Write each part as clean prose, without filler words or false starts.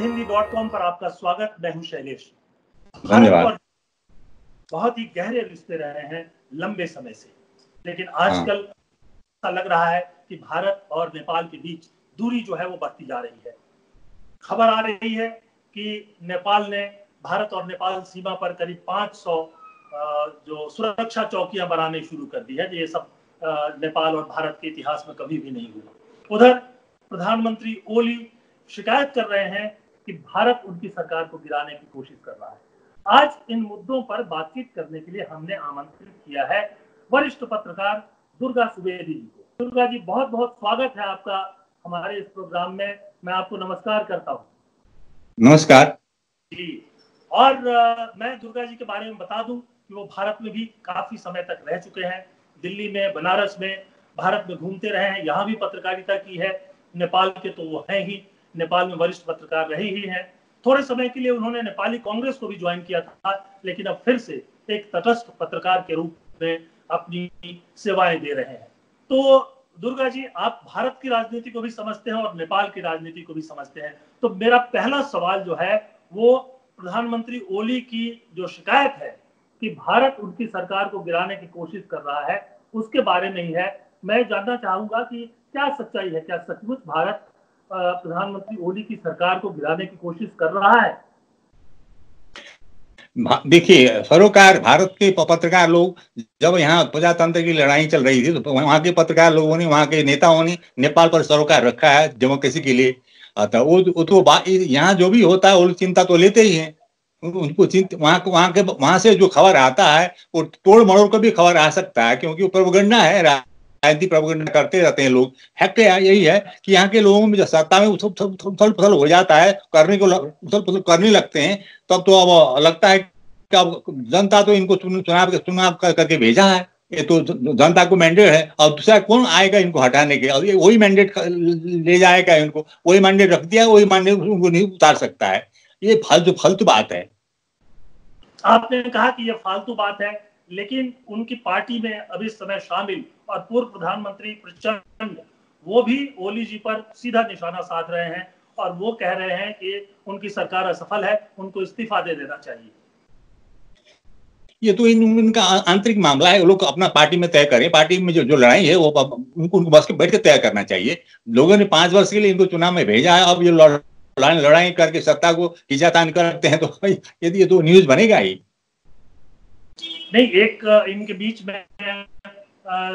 हिंदी.com पर आपका स्वागत। मैं हूं शैलेश। धन्यवाद। बहुत ही गहरे रिश्ते रहे हैं लंबे समय से, लेकिन आजकल ऐसा लग रहा है कि भारत और नेपाल के बीच दूरी जो है वो बढ़ती जा रही है। खबर आ रही है कि नेपाल ने भारत और नेपाल सीमा पर करीब 500 जो सुरक्षा चौकियां बनाने शुरू कर दी है। ये सब नेपाल और भारत के इतिहास में कभी भी नहीं हुआ। उधर प्रधानमंत्री ओली शिकायत कर रहे हैं कि भारत उनकी सरकार को गिराने की कोशिश कर रहा है। आज इन मुद्दों पर बातचीत करने के लिए हमने आमंत्रित किया है वरिष्ठ पत्रकार दुर्गा सुवेदी जी को। दुर्गा जी, बहुत बहुत स्वागत है आपका हमारे इस प्रोग्राम में। मैं आपको नमस्कार करता हूँ। नमस्कार जी। और मैं दुर्गा जी के बारे में बता दूं कि वो भारत में भी काफी समय तक रह चुके हैं। दिल्ली में, बनारस में, भारत में घूमते रहे हैं। यहाँ भी पत्रकारिता की है। नेपाल के तो वो हैं ही, नेपाल में वरिष्ठ पत्रकार रहे ही हैं। थोड़े समय के लिए उन्होंने नेपाली कांग्रेस को भी ज्वाइन किया था, लेकिन अब फिर से एक तटस्थ पत्रकार के रूप में अपनी सेवाएं दे रहे हैं। तो दुर्गा जी, आप भारत की राजनीति को भी समझते हैं और नेपाल की राजनीति को भी समझते हैं। तो मेरा पहला सवाल जो है वो प्रधानमंत्री ओली की जो शिकायत है कि भारत उनकी सरकार को गिराने की कोशिश कर रहा है, उसके बारे में ही है। मैं जानना चाहूंगा कि क्या सच्चाई है, क्या सचमुच भारत प्रधानमंत्री ओली की सरकार को गिराने की कोशिश कर रहा है? देखिए, सरोकार भारत के पत्रकार लोग जब यहाँ प्रजातंत्र की लड़ाई चल रही थी तो वहाँ के पत्रकार लोगों ने, वहाँ के नेताओं ने नेपाल पर सरोकार रखा है डेमोक्रेसी के लिए। तो वो तो यहाँ जो भी होता है वो चिंता तो लेते ही हैं। उनको वहाँ से जो खबर आता है वो तोड़ मरोड़ कर भी खबर आ सकता है, क्योंकि वो प्रोपेगेंडा है, राजनीति प्रोपेगेंडा करते रहते हैं लोग। फैक्ट यही है कि यहाँ के लोगों में जो सत्ता में उथल पुथल हो जाता है, उथल पुथल करने लगते हैं, तब तो अब लगता है कि अब जनता तो इनको चुनाव करके भेजा है, ये तो जनता को मैंडेट है। और दूसरा कौन आएगा इनको हटाने के? और ये वही मैंडेट ले जाएगा इनको, वही मैंडेट रख दिया, वही मैंडेट उनको नहीं उतार सकता है। ये फालतू बात है। आपने कहा कि ये फालतू बात है, लेकिन उनकी पार्टी में अभी समय शामिल और पूर्व प्रधानमंत्री प्रचंड, वो भी ओली जी पर सीधा निशाना साध रहे हैं और वो कह रहे हैं कि उनकी सरकार असफल है, उनको इस्तीफा दे देना चाहिए। ये तो इनका आंतरिक मामला है, वो लोग अपना पार्टी में तय करें। पार्टी में जो लड़ाई है वो उनको बस के बैठ के तय करना चाहिए। लोगों ने 5 वर्ष के लिए इनको चुनाव में भेजा है, अब ये लड़ाई करके सत्ता को खींचातान करते हैं तो यदि ये तो न्यूज बनेगा ही नहीं। एक इनके बीच में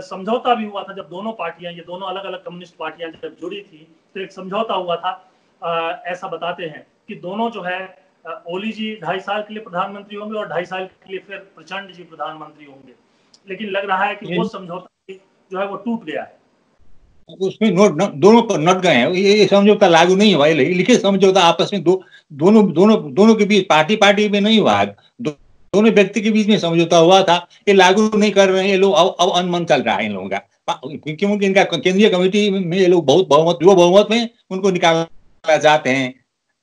समझौता भी हुआ था जब दोनों पार्टियां, ये दोनों अलग अलग कम्युनिस्ट पार्टियां जब जुड़ी थी, तो एक समझौता हुआ था। ऐसा बताते हैं कि दोनों जो है, ओली जी 2.5 साल के लिए प्रधानमंत्री होंगे और 2.5 साल के लिए फिर प्रचंड जी प्रधानमंत्री होंगे। लेकिन लग रहा है कि वो समझौता जो है वो टूट गया है। उसमें दोनों पर नट गए हैं। ये समझौता लागू नहीं हुआ, लिखित समझौता आपस में दोनों के बीच, पार्टी में नहीं हुआ। दोनों व्यक्ति के बीच में समझौता हुआ था, ये लागू नहीं कर रहे हैं ये लोग। अब अनमन चल रहा है इन लोगों का, क्योंकि इनका केंद्रीय कमेटी में ये लोग बहुमत में उनको निकालना चाहते हैं।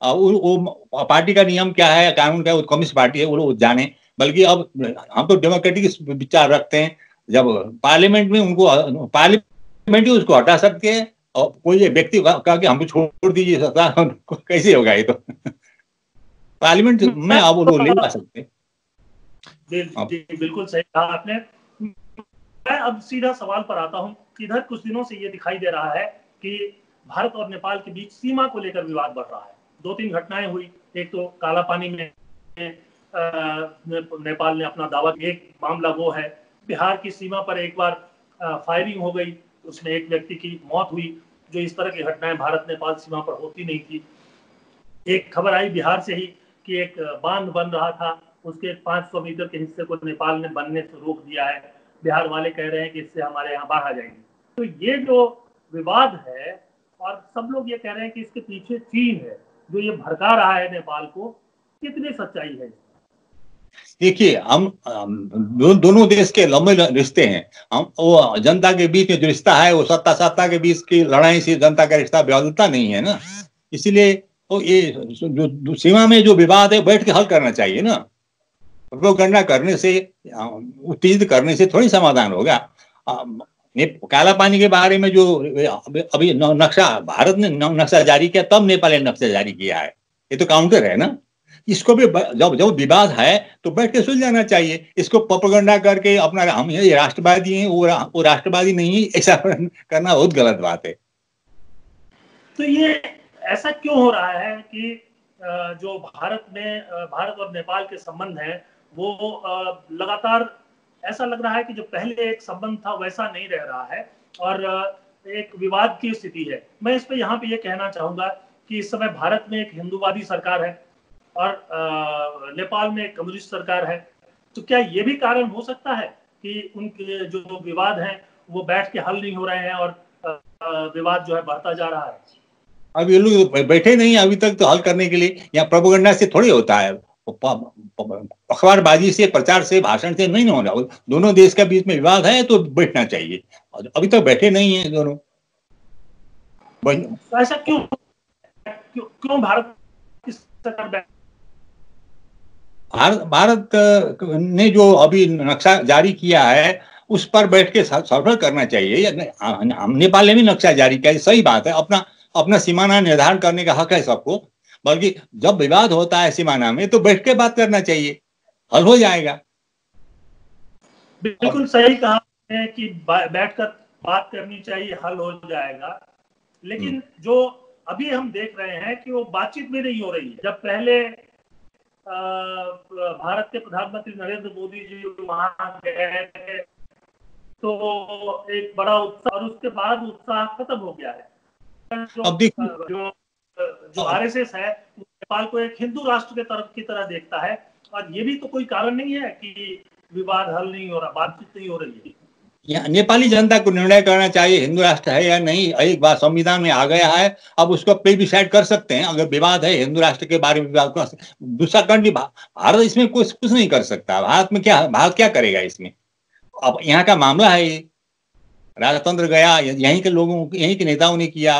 वो पार्टी का नियम क्या है, कानून क्या है, वो कम्युनिस्ट पार्टी है, वो लोग जाने। बल्कि अब हम तो डेमोक्रेटिक विचार रखते हैं। जब पार्लियामेंट में पार्लियामेंट ही उसको हटा सकते हैं, और कोई व्यक्ति कहा कि हमको छोड़ दीजिए सत्ता, कैसे होगा ये? तो पार्लियामेंट में अब वो लोग ले जा सकते हैं। बिल्कुल सही कहा आपने। मैं अब सीधा सवाल पर आता हूं कि इधर कुछ दिनों से ये दिखाई दे रहा है कि भारत और नेपाल के बीच सीमा को लेकर विवाद बढ़ रहा है। 2-3 घटनाएं हुई। एक तो काला पानी में नेपाल ने अपना दावा, एक मामला वो है। बिहार की सीमा पर एक बार फायरिंग हो गई, उसमें एक व्यक्ति की मौत हुई। जो इस तरह की घटनाएं भारत नेपाल सीमा पर होती नहीं थी। एक खबर आई बिहार से ही कि एक बांध बन रहा था, उसके 500 मीटर के हिस्से को नेपाल ने बनने से रोक दिया है। बिहार वाले कह रहे हैं कि इससे हमारे यहाँ बाढ़ आ जाएगी। तो ये जो विवाद है, और सब लोग ये कह रहे हैं कि इसके पीछे चीन है जो ये भड़का रहा है नेपाल को, कितनी सच्चाई है? देखिए, हम दोनों देश के लंबे रिश्ते हैं। हम वो जनता के बीच में जो रिश्ता है, वो सत्ता के बीच की लड़ाई से जनता का रिश्ता बदलता नहीं है ना। इसीलिए तो ये जो सीमा में जो विवाद है बैठ के हल करना चाहिए ना। प्रोपेगेंडा करने से, उत्तेजित करने से थोड़ी समाधान होगा। काला पानी के बारे में जो अभी नक्शा, भारत ने नक्शा जारी किया, तब नेपाल ने नक्शा जारी किया है। ये तो काउंटर है ना। इसको भी जब जब विवाद है तो बैठ के सुलझाना चाहिए। इसको प्रोपेगेंडा करके अपना हम ये राष्ट्रवादी हैं, वो राष्ट्रवादी नहीं है, ऐसा करना बहुत गलत बात है। तो ये ऐसा क्यों हो रहा है कि जो भारत और नेपाल के संबंध हैं वो लगातार ऐसा लग रहा है कि जो पहले एक संबंध था वैसा नहीं रह रहा है और एक विवाद की स्थिति है। मैं इस पे यहाँ पे ये कहना चाहूंगा कि इस समय भारत में एक हिंदूवादी सरकार है और नेपाल में एक कम्युनिस्ट सरकार है। तो क्या ये भी कारण हो सकता है कि उनके जो विवाद हैं वो बैठ के हल नहीं हो रहे हैं और विवाद जो है बढ़ता जा रहा है? अब ये लोग बैठे नहीं अभी तक तो हल करने के लिए। यहाँ प्रोपेगेंडा से थोड़ी होता है, अखबारबाजी से, प्रचार से, भाषण से नहीं होना। दोनों देश के बीच में विवाद है तो बैठना चाहिए। अभी तक बैठे नहीं है दोनों। तो ऐसा क्यों भारत की सरकार भारत ने जो अभी नक्शा जारी किया है उस पर बैठ के सफल करना चाहिए। हम नेपाल ने भी नक्शा जारी किया, सही बात है, अपना अपना सीमाना निर्धारण करने का हक है सबको। बल्कि जब विवाद होता है सीमाना में तो बैठ के बात करना चाहिए, हल हो जाएगा। बिल्कुल सही कहा है कि बैठकर बात करनी चाहिए, हल हो जाएगा। लेकिन जो अभी हम देख रहे हैं कि वो बातचीत में नहीं हो रही है। जब पहले भारत के प्रधानमंत्री नरेंद्र मोदी जी वहां गए थे तो एक बड़ा उत्साह, और उसके बाद उत्साह खत्म हो गया है। जो आरएसएस है नेपाल को एक हिंदू राष्ट्र की तरह देखता है और ये भी तो कोई कारण नहीं है कि विवाद हल नहीं हो रहा, बातचीत नहीं हो रही है। नेपाली जनता को निर्णय करना चाहिए हिंदू राष्ट्र है या नहीं। एक बार संविधान में आ गया है, अब उसको प्लेबिसाइड कर सकते हैं। अगर विवाद है हिंदू राष्ट्र के बारे में विवाद कर सकते, दूसरा कंट्री भारत इसमें कुछ नहीं कर सकता। भारत क्या करेगा इसमें? अब यहाँ का मामला है, ये राजतंत्र गया, यहीं के लोगों, यहीं के नेताओं ने किया।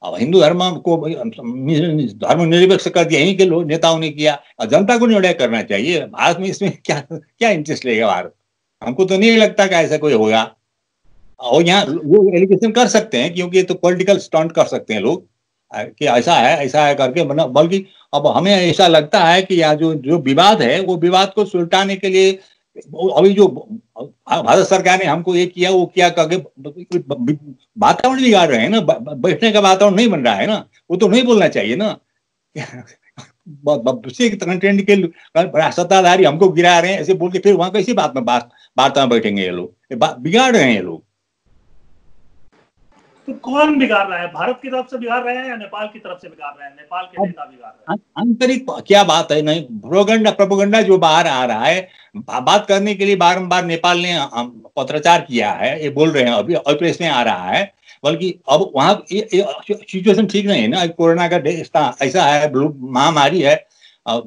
अब हिंदू धर्म को धर्मनिरपेक्ष कर दिया, यहीं के लोग नेताओं ने किया। और जनता को निर्णय करना चाहिए। भारत में इसमें क्या इंटरेस्ट लेगा भारत? हमको तो नहीं लगता कि ऐसा कोई होगा। और यहाँ लोग एलिगेशन कर सकते हैं क्योंकि ये तो पॉलिटिकल स्टंट कर सकते हैं लोग कि ऐसा है करके, बल्कि अब हमें ऐसा लगता है कि यहाँ जो विवाद है वो विवाद को सुलटाने के लिए अभी जो भारत सरकार ने हमको ये किया वो किया करके वातावरण बिगाड़ रहे हैं ना। बैठने का वातावरण नहीं बन रहा है ना, वो तो नहीं बोलना चाहिए ना। दूसरे कंटेंट के सत्ताधारी हमको गिरा रहे हैं ऐसे बोल के, फिर वहां कैसी वार्ता में बैठेंगे ये लोग? बिगाड़ रहे हैं ये लोग। तो कौन बिगाड़ रहा है? भारत की तरफ से बिगाड़ रहे हैं या नेपाल की तरफ से बिगाड़ रहे हैं? नेपाल के नेता बिगाड़ रहे हैं? आंतरिक क्या बात है, नहीं प्रोपेगेंडा जो बाहर आ रहा है, बात करने के लिए बारंबार नेपाल ने पत्राचार किया है, ये बोल रहे हैं, अभी प्रेस में आ रहा है। बल्कि अब वहां सिचुएशन ठीक नहीं है ना। कोरोना का ऐसा है, महामारी है।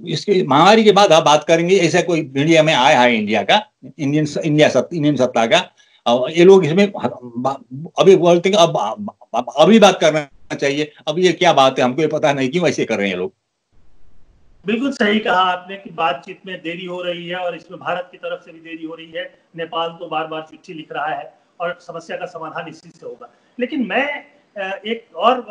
इसके महामारी के बाद आप बात करेंगे, ऐसा कोई मीडिया में आया है इंडिया का, इंडियन सत्ता का। ये लोग इसमें अभी बोलते हैं अब अभी बात करना चाहिए। अब ये क्या बात है, हमको ये पता नहीं क्यों ऐसे कर रहे हैं लोग। बिल्कुल सही कहा आपने कि बातचीत में देरी हो रही है और इसमें भारत की तरफ से भी देरी हो रही है। नेपाल तो बार बार चिट्ठी लिख रहा है और समस्या का समाधान इसी से होगा। लेकिन मैं एक और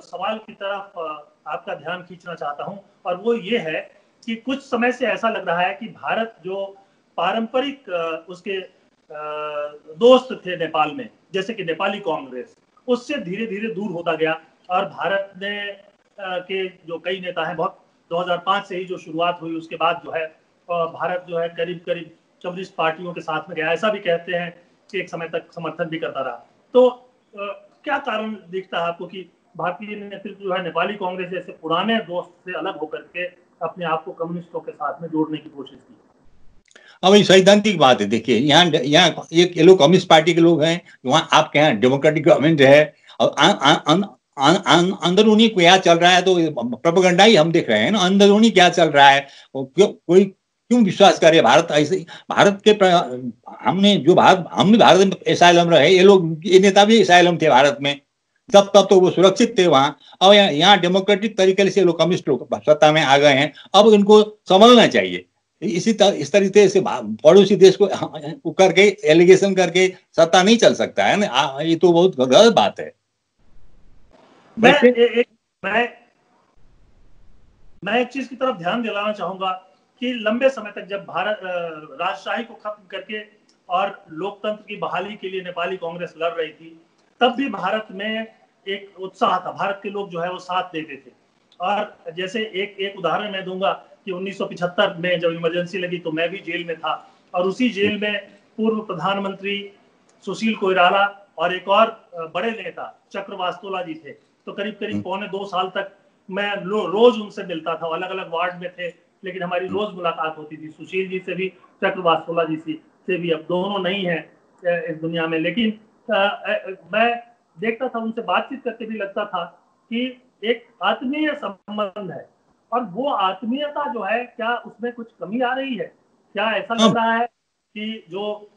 सवाल की तरफ आपका ध्यान खींचना चाहता हूं और वो ये है कि कुछ समय से ऐसा लग रहा है कि भारत जो पारंपरिक उसके दोस्त थे नेपाल में, जैसे कि नेपाली कांग्रेस, उससे धीरे धीरे दूर होता गया। और भारत ने के जो कई नेता हैं, बहुत 2005 से ही जो शुरुआत हुई उसके बाद जो है भारत जो है करीब करीब कम्युनिस्ट पार्टियों के साथ में गया। ऐसा भी कहते हैं कि एक समय तक समर्थन भी करता रहा। तो क्या कारण दिखता है आपको कि भारतीय नेतृत्व जो है नेपाली कांग्रेस जैसे पुराने दोस्त से अलग होकर के अपने आप को कम्युनिस्टों के साथ में जोड़ने की कोशिश की? अब ये सैद्धांतिक बात है। देखिए, यहाँ एक ये लोग कम्युनिस्ट पार्टी के लोग हैं, वहाँ आपके यहाँ डेमोक्रेटिक गवर्नमेंट है और अंदरूनी क्या चल रहा है तो प्रोपेगेंडा ही हम देख रहे हैं ना। अंदरूनी क्या चल रहा है, कोई क्यों विश्वास करे? भारत ऐसे, भारत के हम भी भारत में एसाइलम रहे, ये लोग, ये नेता भी एसाइलम थे भारत में, तब तो वो सुरक्षित थे वहां। और यहाँ डेमोक्रेटिक तरीके से लोग, कम्युनिस्ट लोग सत्ता में आ गए हैं, अब इनको संभलना चाहिए। इस तरीके से पड़ोसी देश को करके एलिगेशन करके सत्ता नहीं चल सकता है ना। ये तो बहुत गलत बात है। मैं एक चीज की तरफ ध्यान दिलाना चाहूंगा कि लंबे समय तक जब भारत राजशाही को खत्म करके और लोकतंत्र की बहाली के लिए नेपाली कांग्रेस लड़ रही थी, तब भी भारत में एक उत्साह था, भारत के लोग जो है वो साथ देते थे। और जैसे एक उदाहरण मैं दूंगा कि 1975 में जब इमरजेंसी लगी तो मैं भी जेल में था, और उसी जेल में पूर्व प्रधानमंत्री सुशील कोइराला और एक और बड़े नेता चक्रवास्तोला जी थे। तो करीब करीब पौने 2 साल तक मैं रोज उनसे मिलता था, अलग अलग वार्ड में थे, लेकिन हमारी रोज मुलाकात होती थी, सुशील जी से भी, चक्रवास्तोला जी से भी। अब दोनों नहीं है इस दुनिया में, लेकिन मैं देखता था, उनसे बातचीत करके भी लगता था कि एक आत्मीय संबंध है। और वो आत्मीयता जो है, क्या उसमें कुछ कमी आ रही है? क्या ऐसा लग रहा है कि जो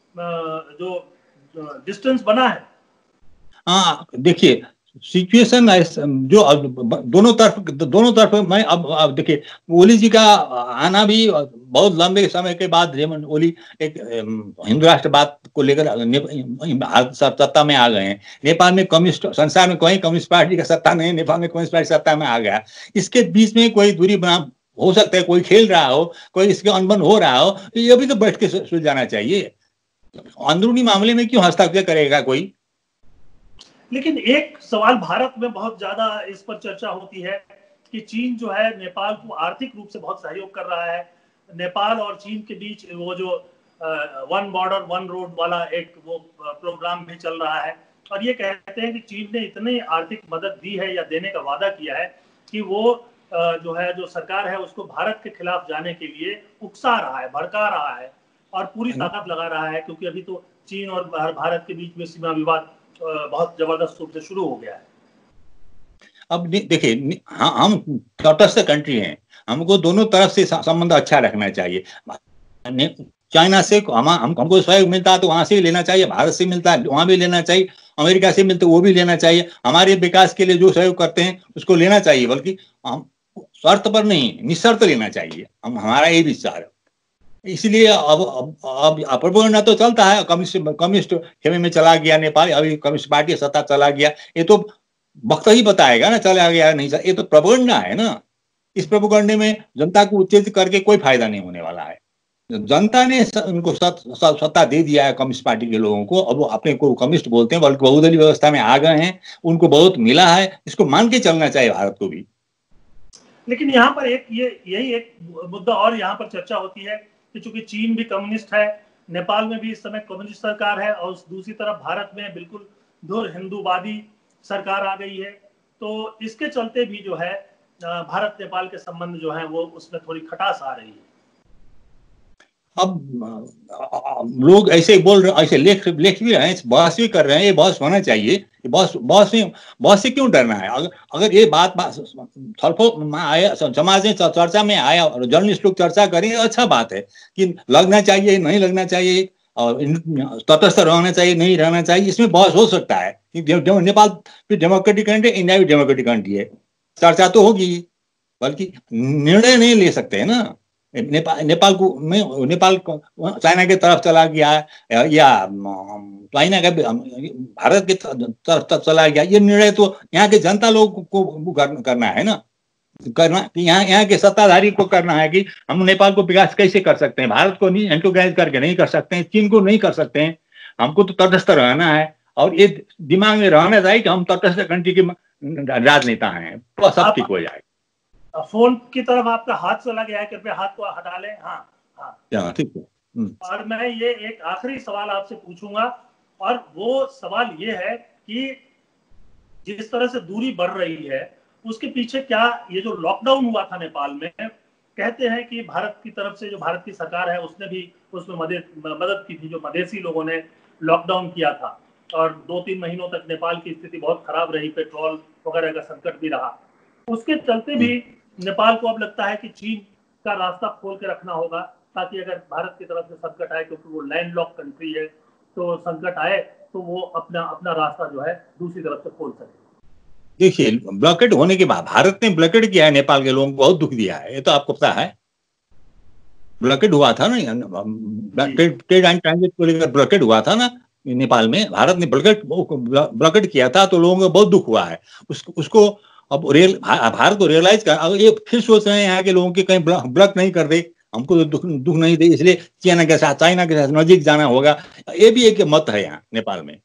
डिस्टेंस बना है? हाँ देखिए, सिचुएशन जो दोनों तरफ मैं अब देखिए, ओली जी का आना भी बहुत लंबे समय के बाद, रेमंड ओली एक हिंदू राष्ट्रवाद को लेकर सत्ता में आ गए हैं। नेपाल में कम्युनिस्ट, संसार में कहीं कम्युनिस्ट पार्टी का सत्ता नहीं, नेपाल में कम्युनिस्ट पार्टी सत्ता में आ गया। इसके बीच में कोई दूरी बना हो सकता है, कोई खेल रहा हो, कोई इसके अनबन हो रहा हो, ये भी तो बैठ के सुलझाना चाहिए। अंदरूनी मामले में क्यों हस्तक्षेप करेगा कोई? लेकिन एक सवाल भारत में बहुत ज्यादा इस पर चर्चा होती है कि चीन जो है नेपाल को आर्थिक रूप से बहुत सहयोग कर रहा है। नेपाल और चीन के बीच वो जो वन बॉर्डर वन रोड वाला एक वो प्रोग्राम भी चल रहा है, और ये कहते हैं कि चीन ने इतनी आर्थिक मदद दी है या देने का वादा किया है कि वो जो है, जो सरकार है, उसको भारत के खिलाफ जाने के लिए उकसा रहा है, भड़का रहा है और पूरी ताकत लगा रहा है, क्योंकि अभी तो चीन और भारत के बीच में सीमा विवाद बहुत जबरदस्त रूप से शुरू हो गया है। अब देखिए, हम तटस्थ कंट्री हैं, हमको दोनों तरफ से संबंध अच्छा रखना चाहिए। चाइना से हमको सहयोग मिलता है तो वहां से ही लेना चाहिए, भारत से मिलता है वहां भी लेना चाहिए, अमेरिका से मिलता है वो भी लेना चाहिए। हमारे विकास के लिए जो सहयोग करते हैं उसको लेना चाहिए, बल्कि हम शर्त पर नहीं, निशर्त लेना चाहिए। हमारा यही विचार है। इसलिए अब प्रोपेगेंडा तो चलता है, कम्युनिस्ट खेमे में चला गया नेपाल, अभी कम्युनिस्ट पार्टी सत्ता चला गया, ये तो वक्त ही बताएगा ना चला गया नहीं, ये तो प्रोपेगेंडा है ना। इस प्रोपेगेंडे में जनता को उत्तेजित करके कोई फायदा नहीं होने वाला है। जनता ने उनको सत्ता दे दिया है कम्युनिस्ट पार्टी के लोगों को, अब वो अपने को कम्युनिस्ट बोलते हैं, बल्कि बहुदलीय व्यवस्था में आ गए हैं, उनको बहुत मिला है, इसको मान के चलना चाहिए भारत को भी। लेकिन यहाँ पर यही एक मुद्दा और यहाँ पर चर्चा होती है कि चूंकि चीन भी कम्युनिस्ट है, नेपाल में भी इस समय कम्युनिस्ट सरकार है, और दूसरी तरफ भारत में बिल्कुल धुर हिंदूवादी सरकार आ गई है, तो इसके चलते भी जो है भारत नेपाल के संबंध जो है वो उसमें थोड़ी खटास आ रही है। अब लोग ऐसे बोल रहे, ऐसे लेख भी रहे हैं, बहस भी कर रहे हैं, ये बहस होना चाहिए। ये बहस से क्यों डरना है? अगर ये बात आया, समाज में चर्चा में आया और जर्नलिस्ट लोग चर्चा करें, अच्छा बात है कि लगना चाहिए नहीं लगना चाहिए, और तटस्थ रहना चाहिए नहीं रहना चाहिए, इसमें बहस हो सकता है। नेपाल भी डेमोक्रेटिक कंट्री, इंडिया भी डेमोक्रेटिक कंट्री है, चर्चा तो होगी, बल्कि निर्णय नहीं ले सकते है ना। नेपाल को चाइना की तरफ चला गया या चाइना का भारत की तरफ चला गया, ये निर्णय तो यहाँ के जनता लोग को करना है ना, यहाँ के सत्ताधारी को करना है कि हम नेपाल को विकास कैसे कर सकते हैं। भारत को नहीं एंटोगनाइज करके नहीं कर सकते हैं, चीन को नहीं कर सकते हैं, हमको तो तटस्थ रहना है, और ये दिमाग में रहना चाहिए कि हम तटस्थ कंट्री के राजनेता हैं, तो सब ठीक हो जाएगा। फोन की तरफ आपका हाथ चला गया है, कृपया हाथ को हटा लें। हाँ ठीक है। और मैं ये एक आखिरी सवाल आपसे पूछूंगा, और वो सवाल ये है कि जिस तरह से दूरी बढ़ रही है उसके पीछे क्या, ये जो लॉकडाउन हुआ था नेपाल में, कहते हैं कि भारत की तरफ से, जो भारत की सरकार है उसने भी उसमें मदद की थी, जो मधेसी लोगों ने लॉकडाउन किया था, और 2-3 महीनों तक नेपाल की स्थिति बहुत खराब रही, पेट्रोल वगैरह का संकट भी रहा। उसके चलते भी नेपाल को अब लगता है कि चीन का रास्ता खोल के रखना होगा, ताकि अगर भारत की तरफ से संकट आए, क्योंकि वो लैंडलॉक कंट्री है, तो संकट आए तो वो अपना रास्ता जो है दूसरी तरफ से खोल सके। देखिए, ब्लॉकेड होने के बाद भारत ने ब्लॉकेड किया है, नेपाल के लोगों को बहुत दुख दिया है, ये तो आपको पता है। ब्लॉकेड हुआ था ना, ट्रेड एंड ट्रांजिट को लेकर ब्लॉकेड हुआ था ना नेपाल में, भारत ने ब्लॉकेड किया था, तो लोगों को बहुत दुख हुआ है। उसको अब भारत को रियलाइज कर, ये फिर सोच रहे हैं यहाँ के लोगों की कहीं ब्लॉक नहीं कर दे, हमको तो दुख नहीं दे, इसलिए चाइना के साथ नजदीक जाना होगा। ये भी एक मत है यहाँ नेपाल में।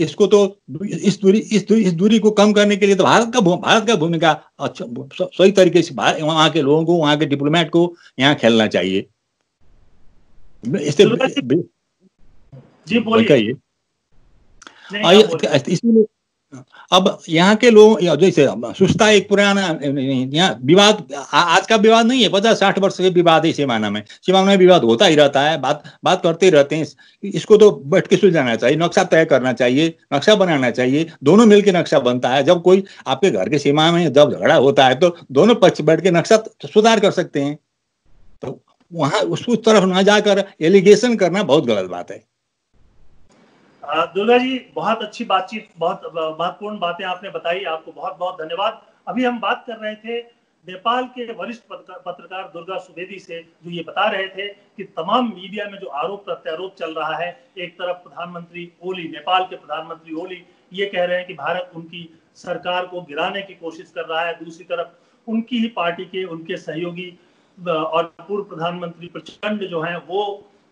इसको तो इस दूरी को कम करने के लिए तो भारत का भूमिका अच्छा सही तरीके से वहां के लोगों को, वहां के डिप्लोमेट को यहाँ खेलना चाहिए। जी बोलिए। इसलिए अब यहाँ के लोग जैसे सुस्ता एक पुराना यहाँ विवाद, आज का विवाद नहीं है, 50-60 वर्ष के विवाद है सीमाना में विवाद होता ही रहता है, बात करते ही रहते हैं। इसको तो बैठ के सुलझाना चाहिए, नक्शा तय करना चाहिए, नक्शा बनाना चाहिए, दोनों मिलकर नक्शा बनता है। जब कोई आपके घर के सीमा में जब झगड़ा होता है तो दोनों पक्ष बैठ के नक्शा सुधार कर सकते हैं। तो वहां उस तरफ न जाकर एलिगेशन करना बहुत गलत बात है। दुर्गा जी, बहुत अच्छी बातचीत, बहुत महत्वपूर्ण बातें आपने बताई, आपको बहुत बहुत धन्यवाद। अभी हम बात कर रहे थे नेपाल के वरिष्ठ पत्रकार दुर्गा सुवेदी से, जो ये बता रहे थे कि तमाम मीडिया में जो आरोप प्रत्यारोप चल रहा है, एक तरफ प्रधानमंत्री ओली, नेपाल के प्रधानमंत्री ओली ये कह रहे हैं कि भारत उनकी सरकार को गिराने की कोशिश कर रहा है, दूसरी तरफ उनकी ही पार्टी के उनके सहयोगी और पूर्व प्रधानमंत्री प्रचंड जो है वो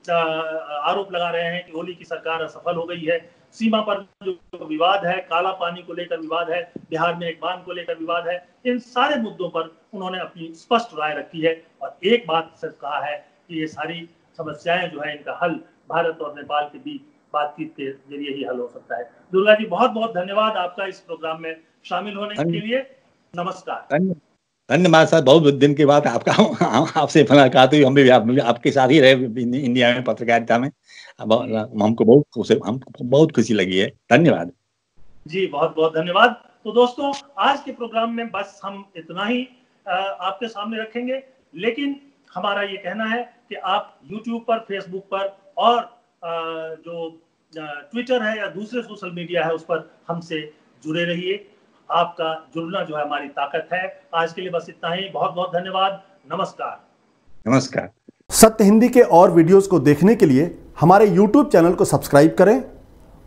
आरोप लगा रहे हैं कि ओली की सरकार असफल हो गई है। सीमा पर जो विवाद है, काला पानी को लेकर विवाद है, बिहार में एक बांध को लेकर विवाद है, इन सारे मुद्दों पर उन्होंने अपनी स्पष्ट राय रखी है और एक बात सच कहा है कि ये सारी समस्याएं जो है इनका हल भारत और नेपाल के बीच बातचीत के जरिए ही हल हो सकता है। दुर्गा जी, बहुत बहुत धन्यवाद आपका इस प्रोग्राम में शामिल होने के लिए। नमस्कार। धन्यवाद सर, बहुत दिन के बाद आपसे मुलाकात हुई। हम भी आपके साथ ही रहे इंडिया में पत्रकारिता में, हमको बहुत खुशी लगी है। धन्यवाद जी, बहुत बहुत धन्यवाद। तो दोस्तों, आज के प्रोग्राम में बस हम इतना ही आपके सामने रखेंगे, लेकिन हमारा ये कहना है कि आप YouTube पर, फेसबुक पर और जो ट्विटर है या दूसरे सोशल मीडिया है उस पर हमसे जुड़े रहिए। आपका जुड़ना जो है हमारी ताकत है। आज के लिए बस इतना ही। बहुत बहुत धन्यवाद। नमस्कार। नमस्कार। सत्य हिंदी के और वीडियोस को देखने के लिए हमारे YouTube चैनल को सब्सक्राइब करें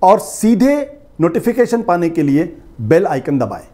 और सीधे नोटिफिकेशन पाने के लिए बेल आइकन दबाएं।